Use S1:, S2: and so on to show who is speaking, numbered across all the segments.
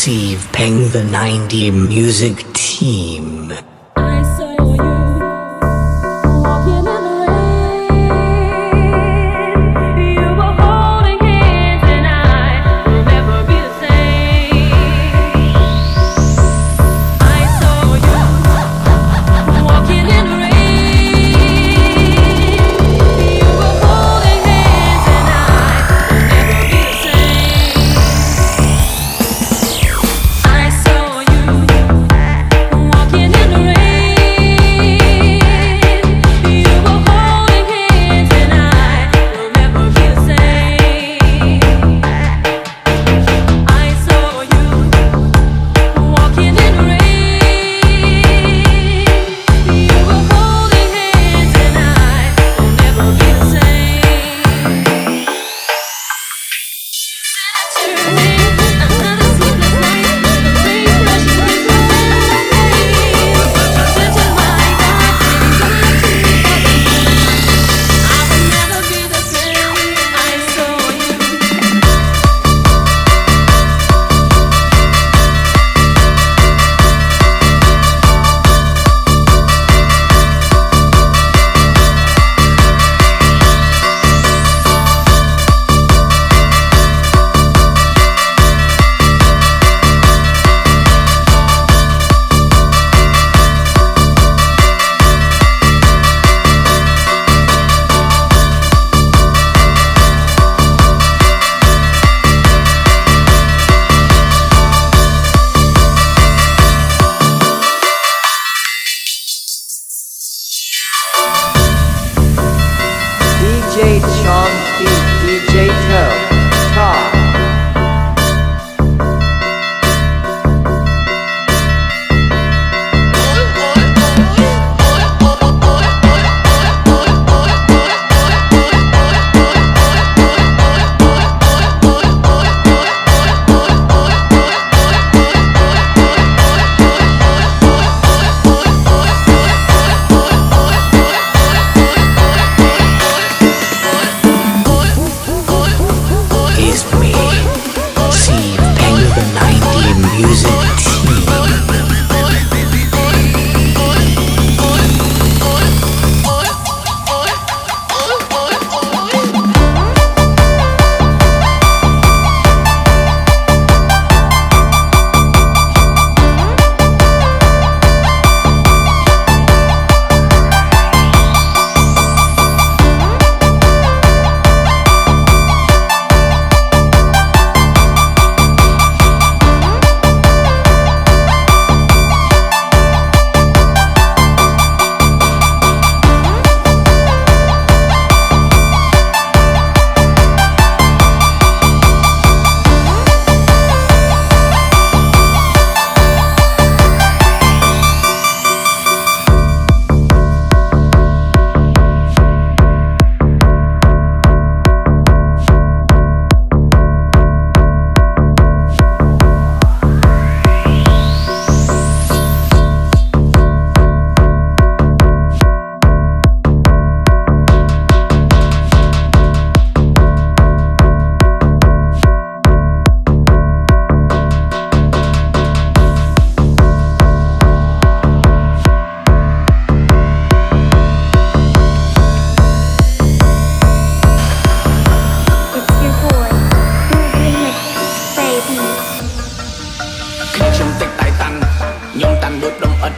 S1: Steve Peng, the 90 Music Team.
S2: I saw you walking in the rain. You were holding hands and I will never be the same. I saw you walking in the rain. You were holding hands and I will never be the same. I saw you walking in the
S3: Chang, DJ KOUR.
S1: Is me, Steve Peng, the 90 Music Team.
S4: It's your boy, Remix, baby.
S5: ខ្ញុំតិចតែតាន់ខ្ញុំតាន់ដូចដុំឥត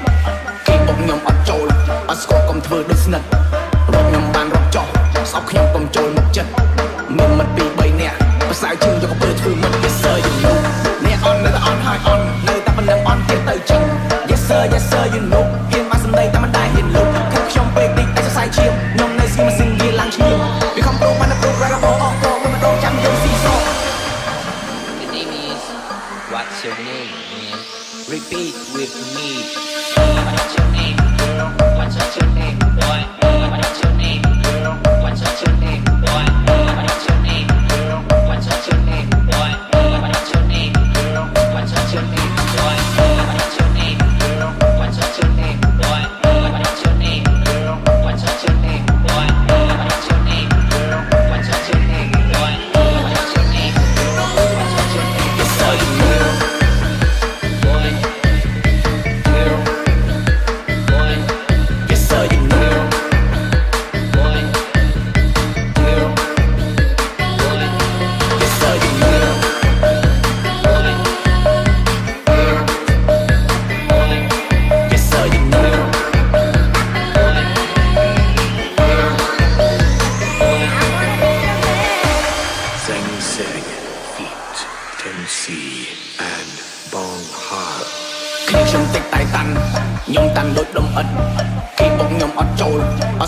S5: គេបុកខ្ញុំអត់ចូលអត់ស្គាល់កុំធ្វើដូចស្និទ្ធរកខ្ញុំបានរកចោះស្អប់ខ្ញុំកុំចូលមុខចិត្តមានមិត្តពីរ3នាក់ប្រសើរជាងយកទៅធ្វើមិត្ត Yes sir you know អ្នកអន់នៅតែអន់ហើយអន់នៅតែប៉ុណ្ណឹងអន់ទៀតទៅចឹង Yes sir you know ហ៊ានមកសម្ដីតែមិនដែរហ៊ានលុបខឹងខ្ញុំពេកតិចតែសរសៃឈាមខ្ញុំនៅស្ងៀមមិនសឹងវាឡើងឈ្នៀមវាខំប្រូបានតែប្រូរ៉ារ៉ាអូអកក៏មិនដូរចាំយើងស៊ីសោ
S6: The name is What's your name, man? Repeat with me. What's your name, girl? What's your name, boy?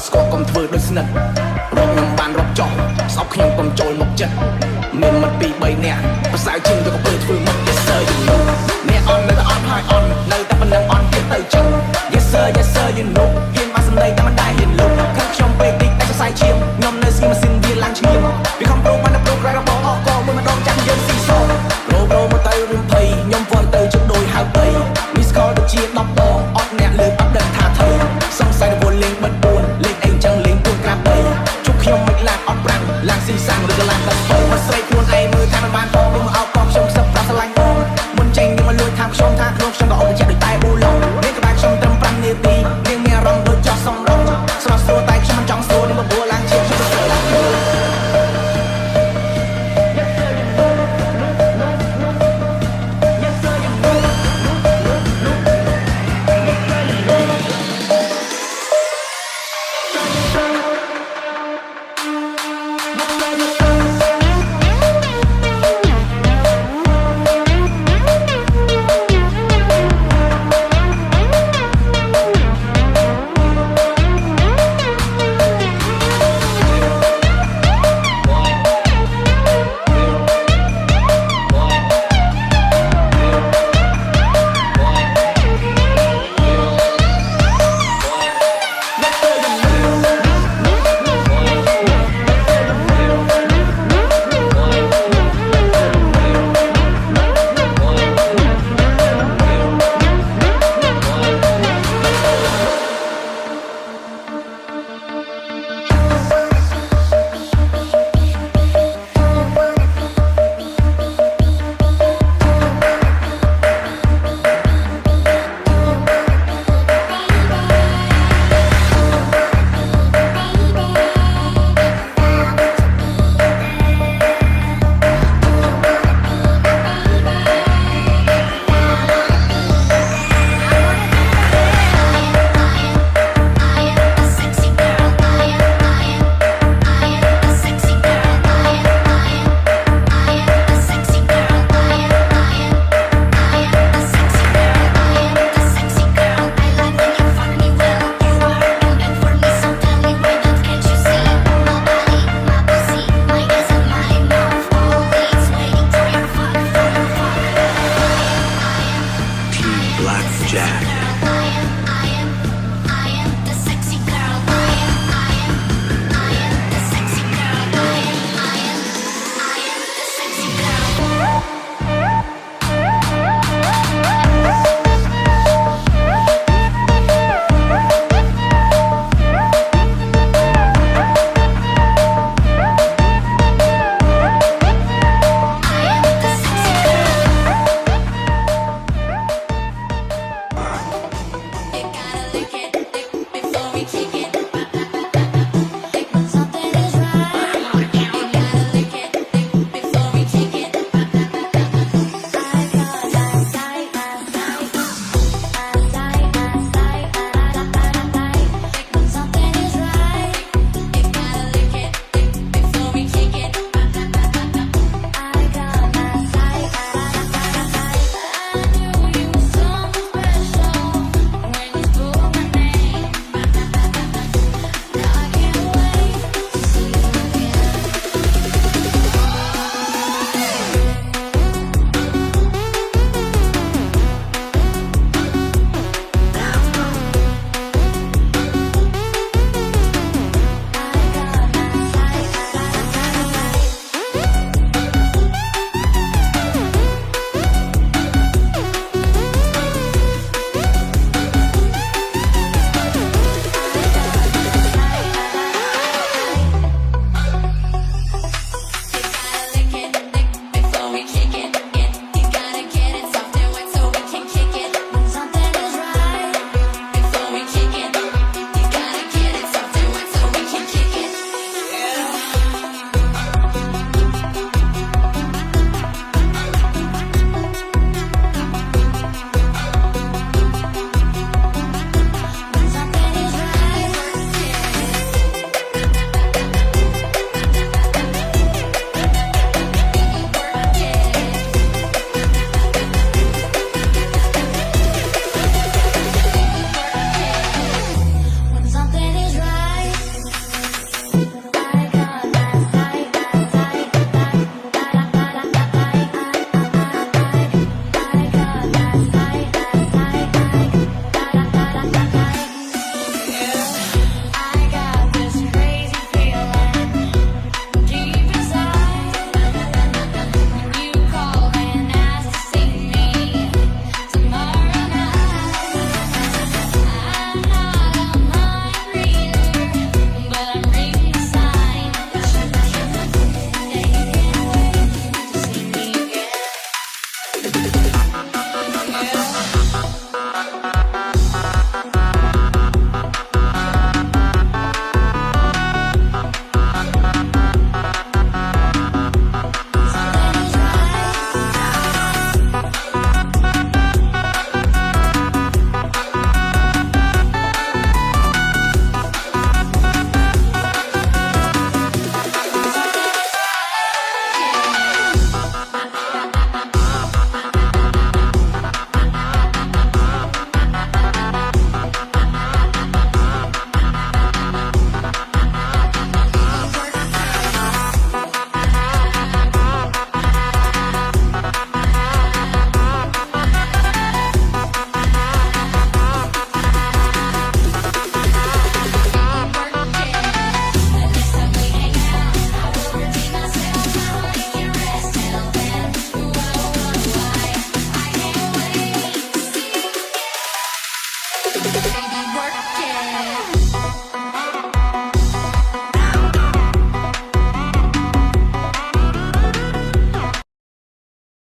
S5: ត់ស្គាល់កុំធ្វើដូចស្និទ្ធរកខ្ញុំបានរកចោះស្អប់ខ្ញុំកុំចូលមកចិត្តមានមិត្តពីរ3នាក់ប្រសើរជាងទៅក៏ពេលធ្វើមិត្ត Yes sir you know អ្នកអន់នៅតែអន់ហើយអន់នៅតែប៉ុណ្ណឹងអន់ទៀតទៅចឹង Yes sir you know ហ៊ានមកសម្ដីតែមិនដែលហ៊ានលុបខាងខ្ញុំពេកតិចតែសរសៃឈាមខ្ញុំនៅស្គីម៉ាស៊ីនវាឡើងឈ្ងៀមវាខំប្រូបានតែប្រូក្រែរបស់អស់ក៏មួយម្ដងចាំយើងស៊ីសងប្រូមកទៅរឿងភ័យខ្ញុំវល់ទៅជិះដូចហៅបីមីស្កលទៅជា10ដងអត់អ្នកលើកអត់ដឹងថាធ្វើសង្ស័យរវល់លេងបិទ4លេងអីចឹងលេងទួនក្រាបដីជុកខ្ញុំមិនឡានអត់ប្រាំងឡើងស៊ីសាំងឬក៏ឡើងតែស្ពើមកស្រែកខ្លួនឯងមើលថាមិនបានផងមកអោបកខ្ញុំសឹកប្រស្រឡាញ់បងមុនចេញខ្ញុំមកលួចថាខ្ញុំថាខ្លួនខ្ញុំក៏អត់ចេះដូចតែប៊ូឡុងមានក្បែរខ្ញុំត្រឹម5នាទីនាងមានអារម្មណ៍ដូចចោះសំរងស្រស់ស្រួលតែខ្ញុំមិនចង់ស្រួលនេះមកបួលឡើងជាខ្ញុំទៅឡើងមើល
S2: You gotta lick it before we kick it.